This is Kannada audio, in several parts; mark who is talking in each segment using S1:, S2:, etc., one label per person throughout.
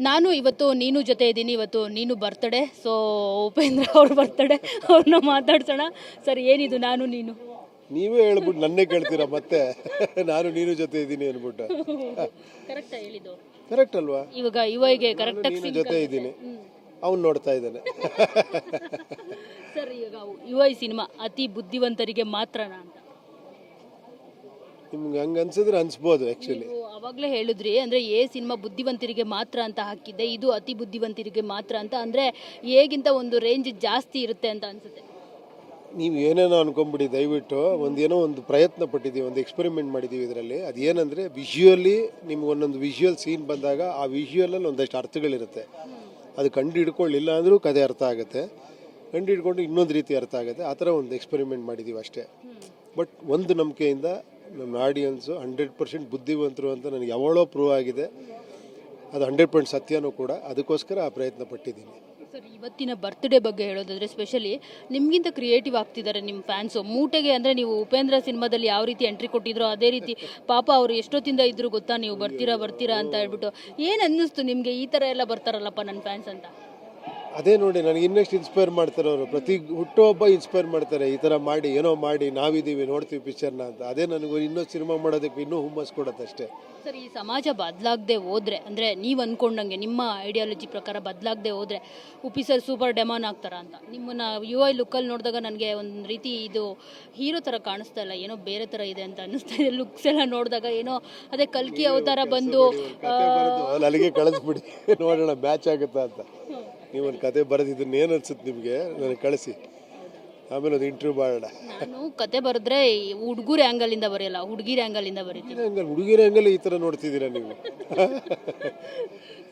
S1: ನಾನು ಇವತ್ತು ನೀನು ಜೊತೆ ಇದ್ದೀನಿ. ಇವತ್ತು ನೀನು ಬರ್ತಡೆ, ಸೊ ಉಪೇಂದ್ರ ಅವ್ರ ಬರ್ತಡೆ, ಅವ್ರನ್ನ ಮಾತಾಡ್ಸೋಣ. ಸರ್, ಏನಿದು ನಾನು ನೀನು?
S2: ನೀವೇ ಹೇಳ್ಬಿಟ್ಟು ನನ್ನೇ ಕೇಳ್ತೀರಾ ಮತ್ತೆ ನಾನು ನೀನು ಜೊತೆ ಇದ್ದೀನಿ ಅಂದ್ಬಿಟ್ಟು.
S1: ಕರೆಕ್ಟಾ ಹೇಳಿದ್ದು?
S2: ಕರೆಕ್ಟ್ ಅಲ್ವಾ?
S1: ಇವಾಗ ಯುವಗೆ ಕರೆಕ್ಟ್
S2: ನೀನು ಜೊತೆ ಇದ್ದೀನಿ, ಅವ್ನು ನೋಡ್ತಾ ಇದ್ದಾನೆ.
S1: ಸರ್, ಈಗ ಯುವ ಸಿನಿಮಾ ಅತಿ ಬುದ್ಧಿವಂತರಿಗೆ ಮಾತ್ರನಾ ಅಂತ
S2: ನಿಮ್ಗೆ ಹಂಗೆ ಅನ್ಸಿದ್ರೆ ಅನ್ಸ್ಬೋದು. ಆ್ಯಕ್ಚುಲಿ
S1: ನೀವು ಅವಾಗಲೇ ಹೇಳಿದ್ರಿ, ಅಂದರೆ ಸಿನಿಮಾ ಬುದ್ಧಿವಂತರಿಗೆ ಮಾತ್ರ ಅಂತ ಹಾಕಿದ್ದೆ, ಇದು ಅತಿ ಬುದ್ಧಿವಂತರಿಗೆ ಮಾತ್ರ ಅಂತ, ಅಂದರೆ ಹೇಗಿಂತ ಒಂದು ರೇಂಜ್ ಜಾಸ್ತಿ ಇರುತ್ತೆ ಅಂತ ಅನ್ಸುತ್ತೆ.
S2: ನೀವು ಏನೇನೋ ಅನ್ಕೊಂಬಿಡಿ. ದಯವಿಟ್ಟು ಒಂದೇನೋ ಒಂದು ಪ್ರಯತ್ನ ಪಟ್ಟಿದ್ದೀವಿ, ಒಂದು ಎಕ್ಸ್ಪೆರಿಮೆಂಟ್ ಮಾಡಿದ್ದೀವಿ ಇದರಲ್ಲಿ. ಅದು ಏನಂದರೆ ವಿಷುವಲಿ ನಿಮ್ಗೆ ಒಂದೊಂದು ವಿಷುವಲ್ ಸೀನ್ ಬಂದಾಗ ಆ ವಿಷುವಲಲ್ಲಿ ಒಂದಷ್ಟು ಅರ್ಥಗಳಿರುತ್ತೆ. ಅದು ಕಂಡು ಹಿಡ್ಕೊಳ್ಳಿಲ್ಲ ಅಂದರೂ ಕತೆ ಅರ್ಥ ಆಗುತ್ತೆ, ಕಂಡು ಹಿಡ್ಕೊಂಡು ಇನ್ನೊಂದು ರೀತಿ ಅರ್ಥ ಆಗುತ್ತೆ. ಆ ಥರ ಒಂದು ಎಕ್ಸ್ಪೆರಿಮೆಂಟ್ ಮಾಡಿದ್ದೀವಿ ಅಷ್ಟೇ. ಬಟ್ ಒಂದು ನಂಬಿಕೆಯಿಂದ ನಮ್ಮ ಆಡಿಯನ್ಸು 100% ಬುದ್ಧಿವಂತರು ಅಂತ ನನಗೆ ಯಾವಾಗಲೋ ಪ್ರೂವ್ ಆಗಿದೆ. ಅದು 100% ಸತ್ಯನೂ ಕೂಡ. ಅದಕ್ಕೋಸ್ಕರ ಆ ಪ್ರಯತ್ನ ಪಟ್ಟಿದ್ದೀನಿ.
S1: ಸರ್, ಇವತ್ತಿನ ಬರ್ತ್ಡೇ ಬಗ್ಗೆ ಹೇಳೋದಾದ್ರೆ ಸ್ಪೆಷಲಿ ನಿಮಗಿಂತ ಕ್ರಿಯೇಟಿವ್ ಆಗ್ತಿದ್ದಾರೆ ನಿಮ್ಮ ಫ್ಯಾನ್ಸು. ಮೂಟೆಗೆ ಅಂದರೆ ನೀವು ಉಪೇಂದ್ರ ಸಿನಿಮಾದಲ್ಲಿ ಯಾವ ರೀತಿ ಎಂಟ್ರಿ ಕೊಟ್ಟಿದ್ರೋ ಅದೇ ರೀತಿ ಪಾಪ ಅವರು ಎಷ್ಟೊತ್ತಿಂದ ಇದ್ರು ಗೊತ್ತಾ, ನೀವು ಬರ್ತೀರಾ ಅಂತ ಹೇಳ್ಬಿಟ್ಟು. ಏನು ಅನ್ನಿಸ್ತು ನಿಮಗೆ, ಈ ಥರ ಎಲ್ಲ ಬರ್ತಾರಲ್ಲಪ್ಪ ನನ್ನ ಫ್ಯಾನ್ಸ್ ಅಂತ?
S2: ಅದೇ ನೋಡಿ, ನನಗೆ ಇನ್ನಷ್ಟು ಇನ್ಸ್ಪೈರ್ ಮಾಡ್ತಾರೆ ಅವರು. ಪ್ರತಿ ಹುಟ್ಟುಹಬ್ಬ ಇನ್ಸ್ಪೈರ್ ಮಾಡ್ತಾರೆ, ಈ ಥರ ಮಾಡಿ ಏನೋ ಮಾಡಿ ನಾವಿದ್ದೀವಿ ನೋಡ್ತೀವಿ ಪಿಕ್ಚರ್ನ ಅಂತ. ಅದೇ ನನಗೆ ಇನ್ನೂ ಸಿನಿಮಾ ಮಾಡೋದಕ್ಕೆ ಇನ್ನೂ ಹುಮ್ಮಸ್ ಕೊಡುತ್ತೆ ಅಷ್ಟೇ.
S1: ಸರ್, ಈ ಸಮಾಜ ಬದಲಾಗದೆ ಹೋದರೆ, ಅಂದರೆ ನೀವು ಅಂದ್ಕೊಂಡಂಗೆ ನಿಮ್ಮ ಐಡಿಯಾಲಜಿ ಪ್ರಕಾರ ಬದಲಾಗದೆ ಹೋದರೆ ಉಪಿ ಸರ್ ಸೂಪರ್ ಡೆಮಾನ್ ಆಗ್ತಾರ ಅಂತ? ನಿಮ್ಮನ್ನು ಯುವ ಲುಕ್ಕಲ್ಲಿ ನೋಡಿದಾಗ ನನಗೆ ಒಂದು ರೀತಿ ಇದು ಹೀರೋ ಥರ ಕಾಣಿಸ್ತಾ ಇಲ್ಲ, ಏನೋ ಬೇರೆ ಥರ ಇದೆ ಅಂತ ಅನ್ನಿಸ್ತಾ ಇದೆ. ಲುಕ್ಸ್ ಎಲ್ಲ ನೋಡಿದಾಗ ಏನೋ ಅದೇ ಕಲ್ಕಿ ಅವತಾರ ಬಂದು
S2: ಅಲ್ಲಿಗೆ ಕಳಿಸ್ಬಿಡಿ, ನೋಡೋಣ ಮ್ಯಾಚ್ ಆಗುತ್ತಾ ಅಂತ. ನೀವೊಂದು ಕತೆ ಬರೆದಿದ್ದನ್ನ ಏನು ಅನ್ಸುತ್ತೆ ನಿಮಗೆ, ನನಗೆ ಕಳಿಸಿ, ಆಮೇಲೆ ಒಂದು ಇಂಟರ್ವ್ಯೂ ಮಾಡೋಣ.
S1: ನಾನು ಕತೆ ಬರೆದ್ರೆ ಹುಡುಗರ ಆ್ಯಂಗಲಿಂದ ಬರೆಯಲ್ಲ, ಹುಡುಗಿರ ಆ್ಯಂಗಲಿಂದ ಬರೀತೀನಿ.
S2: ಹುಡುಗಿರ ಆ್ಯಂಗಲ್ ಈ ಥರ ನೋಡ್ತಿದ್ದೀರಾ ನೀವು?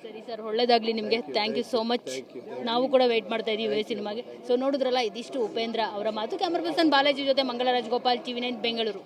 S1: ಸರಿ ಸರ್, ಒಳ್ಳೇದಾಗಲಿ ನಿಮಗೆ. Thank you so much. ನಾವು ಕೂಡ ವೆಯ್ಟ್ ಮಾಡ್ತಾ ಇದ್ದೀವಿ ಸಿನಿಮಾಗೆ. ಸೊ ನೋಡಿದ್ರಲ್ಲ, ಇದಿಷ್ಟು ಉಪೇಂದ್ರ ಅವರ ಮಾತು. ಕ್ಯಾಮರಾ ಪರ್ಸನ್ ಬಾಲಾಜಿ ಜೊತೆ ಮಂಗಳ ರಾಜಗೋಪಾಲ್, TV9 ಬೆಂಗಳೂರು.